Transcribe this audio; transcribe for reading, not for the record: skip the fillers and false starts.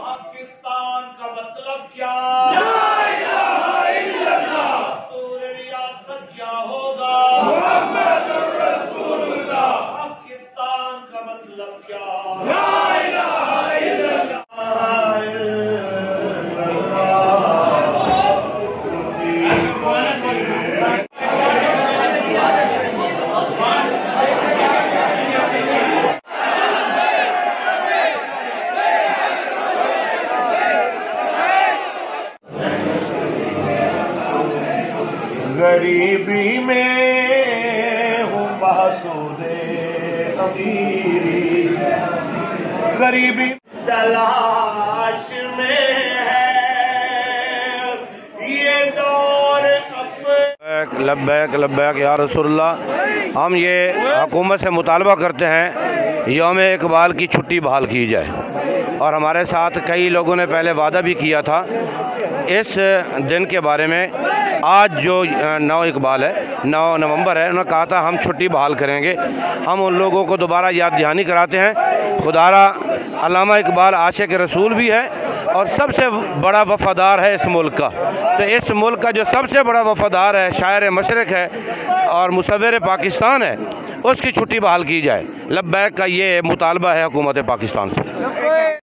पाकिस्तान का मतलब क्या? दस्तूर रियासत क्या होगा? मुहम्मदुर रसूलुल्लाह। पाकिस्तान का मतलब क्या? ला इलाहा इल्लल्लाह। गरीबी में हूँ महसूदे अमीरी, गरीबी तलाश में है ये दौर अब। लब्बैक लब्बैक या रसूलुल्लाह। हम ये हुकूमत से मुतालबा करते हैं यौम इकबाल की छुट्टी बहाल की जाए, और हमारे साथ कई लोगों ने पहले वादा भी किया था इस दिन के बारे में। आज जो 9 इकबाल है, 9 नवंबर है, उन्होंने कहा था हम छुट्टी बहाल करेंगे। हम उन लोगों को दोबारा याद दहानी कराते हैं। खुदारा अल्लामा इकबाल आशिक रसूल भी है और सबसे बड़ा वफ़ादार है इस मुल्क का। तो इस मुल्क का जो सबसे बड़ा वफ़ादार है, शायर मशरक़ है और मुसव्विर पाकिस्तान है, उसकी छुट्टी बहाल की जाए। लब्बैक का ये मुतालबा है हुकूमत पाकिस्तान से।